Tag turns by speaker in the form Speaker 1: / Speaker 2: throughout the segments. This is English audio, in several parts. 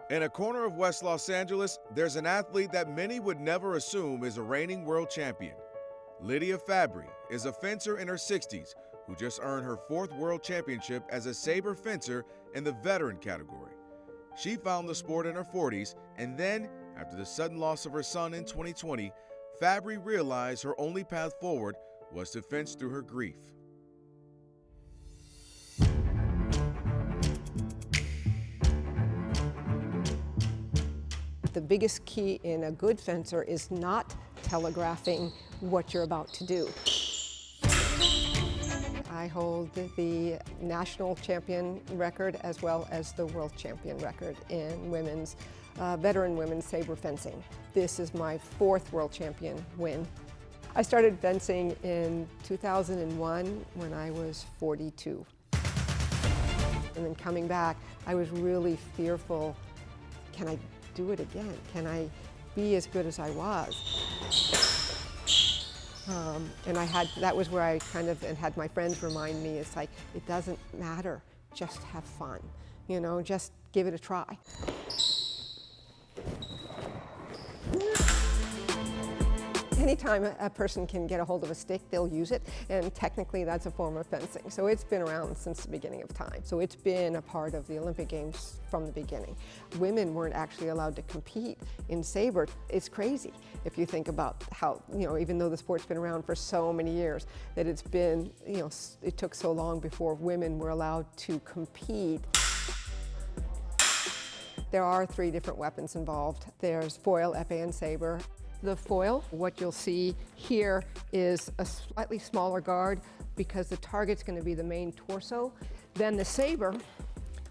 Speaker 1: In a corner of West Los Angeles, there's an athlete that many would never assume is a reigning world champion. Lydia Fabry is a fencer in her 60s who just earned her 4th world championship as a saber fencer in the veteran category. She found the sport in her 40s, and then, after the sudden loss of her son in 2020, Fabry realized her only path forward was to fence through her grief.
Speaker 2: The biggest key in a good fencer is not telegraphing what you're about to do. I hold the national champion record as well as the world champion record in women's, veteran women's saber fencing. This is my 4th world champion win. I started fencing in 2001 when I was 42. And then coming back, I was really fearful, can I do it again? Can I be as good as I was? And that was where I kind of had my friends remind me, it's like, it doesn't matter, just have fun. You know, just give it a try. Anytime a person can get a hold of a stick, they'll use it, and technically that's a form of fencing. So it's been around since the beginning of time. So it's been a part of the Olympic Games from the beginning. Women weren't actually allowed to compete in saber. It's crazy if you think about how, even though the sport's been around for so many years, that it's been, it took so long before women were allowed to compete. There are 3 different weapons involved. There's foil, épée, and saber. The foil, what you'll see here is a slightly smaller guard because the target's going to be the main torso. Then the saber,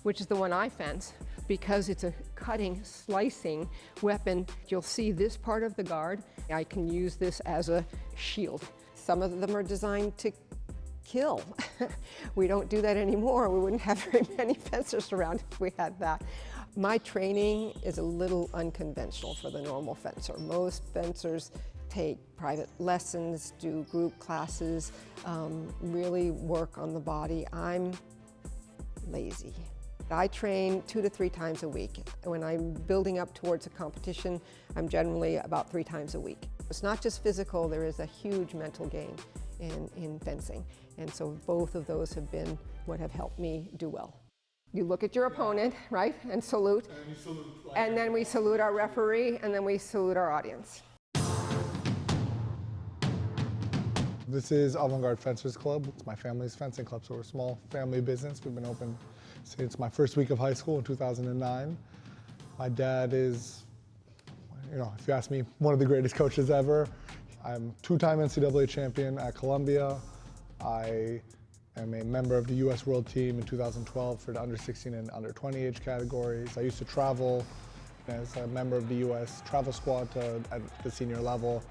Speaker 2: which is the one I fence, because it's a cutting, slicing weapon, you'll see this part of the guard. I can use this as a shield. Some of them are designed to kill. We don't do that anymore. We wouldn't have very many fencers around if we had that. My training is a little unconventional for the normal fencer. Most fencers take private lessons, do group classes, really work on the body. I'm lazy. I train 2 to 3 times a week. When I'm building up towards a competition, I'm generally about 3 times a week. It's not just physical, there is a huge mental gain in fencing. And so both of those have been what have helped me do well. You look at your opponent, right, and salute. And you salute and then we salute our referee, and then we salute our audience.
Speaker 3: This is Avant-Garde Fencers Club. It's my family's fencing club, so we're a small family business. We've been open since my first week of high school in 2009. My dad is, if you ask me, one of the greatest coaches ever. I'm 2-time NCAA champion at Columbia. I am a member of the U.S. World Team in 2012 for the under 16 and under 20 age categories. I used to travel as a member of the U.S. travel squad at the senior level.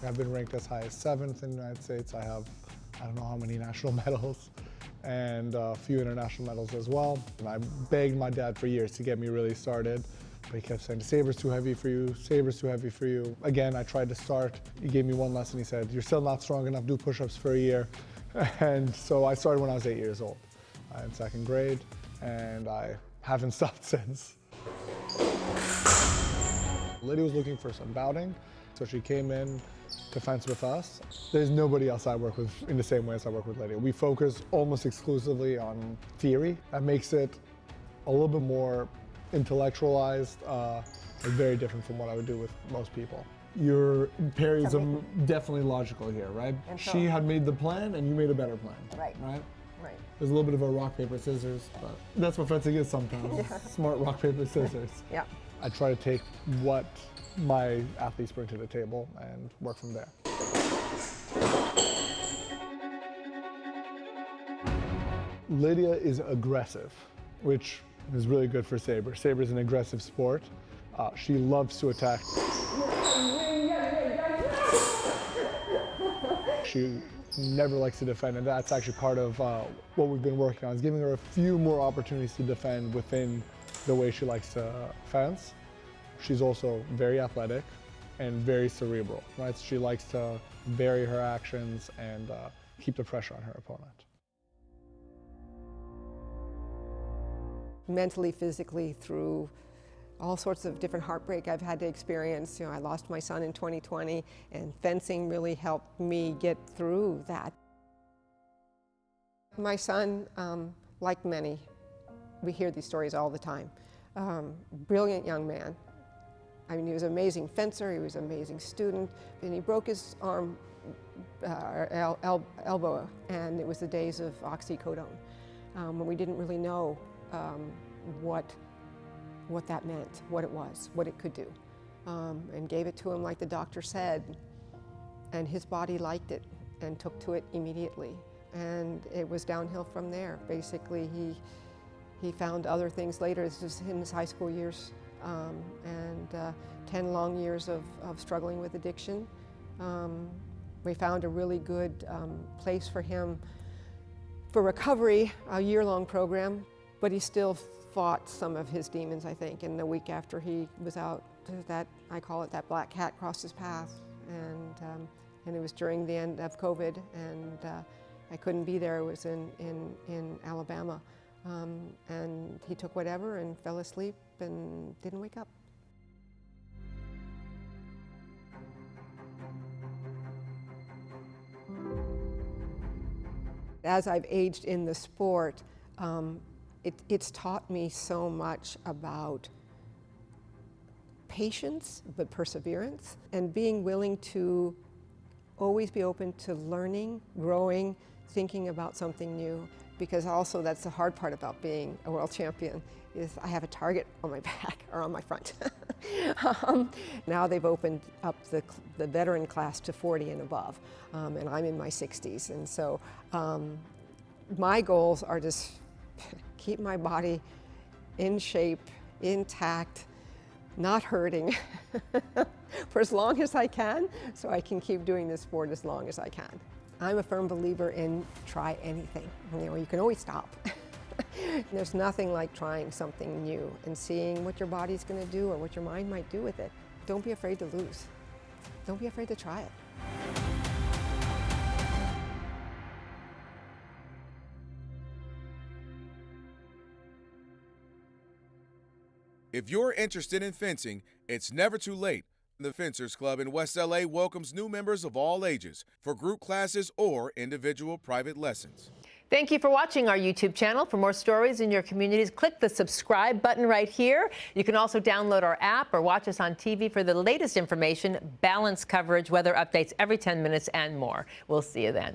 Speaker 3: I've been ranked as high as 7th in the United States. I have, I don't know how many national medals and a few international medals as well. And I begged my dad for years to get me really started. But he kept saying, saber's too heavy for you, saber's too heavy for you. Again, I tried to start. He gave me one lesson. He said, you're still not strong enough, do push-ups for a year. And so I started when I was 8 years old in 2nd grade, and I haven't stopped since. Lydia was looking for some bouting, so she came in to fence with us. There's nobody else I work with in the same way as I work with Lydia. We focus almost exclusively on theory. That makes it a little bit more intellectualized, and very different from what I would do with most people. Your parryism definitely logical here, right? She had made the plan and you made a better plan.
Speaker 2: Right.
Speaker 3: Right?
Speaker 2: Right.
Speaker 3: There's a little bit of a rock, paper, scissors, but that's what fencing is sometimes.
Speaker 2: Yeah.
Speaker 3: Smart rock, paper, scissors.
Speaker 2: Yeah.
Speaker 3: I try to take what my athletes bring to the table and work from there. Lydia is aggressive, which is really good for saber. Saber is an aggressive sport. She loves to attack. She never likes to defend, and that's actually part of what we've been working on, is giving her a few more opportunities to defend within the way she likes to fence. She's also very athletic and very cerebral, right? She likes to vary her actions and keep the pressure on her opponent.
Speaker 2: mentally, physically, through all sorts of different heartbreak I've had to experience. You know, I lost my son in 2020, and fencing really helped me get through that. My son, like many, we hear these stories all the time. Brilliant young man. I mean, he was an amazing fencer, he was an amazing student, and he broke his arm, elbow, and it was the days of oxycodone, when we didn't really know what that meant, what it was, what it could do, and gave it to him like the doctor said, and his body liked it and took to it immediately, and it was downhill from there. Basically, he found other things later. This was in his high school years, and 10 long years of struggling with addiction. We found a really good place for him for recovery, a year-long program, but he still fought some of his demons, I think. And the week after he was out, that, I call it, that black cat crossed his path, and it was during the end of COVID, and I couldn't be there. It was in Alabama. And he took whatever and fell asleep and didn't wake up. As I've aged in the sport, it's taught me so much about patience, but perseverance, and being willing to always be open to learning, growing, thinking about something new. Because also that's the hard part about being a world champion, is I have a target on my back or on my front. Now they've opened up the veteran class to 40 and above, and I'm in my 60s. And so my goals are to keep my body in shape, intact, not hurting for as long as I can, so I can keep doing this sport as long as I can. I'm a firm believer in try anything. You know, you can always stop. There's nothing like trying something new and seeing what your body's going to do or what your mind might do with it. Don't be afraid to lose. Don't be afraid to try it.
Speaker 1: If you're interested in fencing, it's never too late. The Fencers Club in West LA welcomes new members of all ages for group classes or individual private lessons.
Speaker 4: Thank you for watching our YouTube channel. For more stories in your communities, click the subscribe button right here. You can also download our app or watch us on TV for the latest information, balanced coverage, weather updates every 10 minutes, and more. We'll see you then.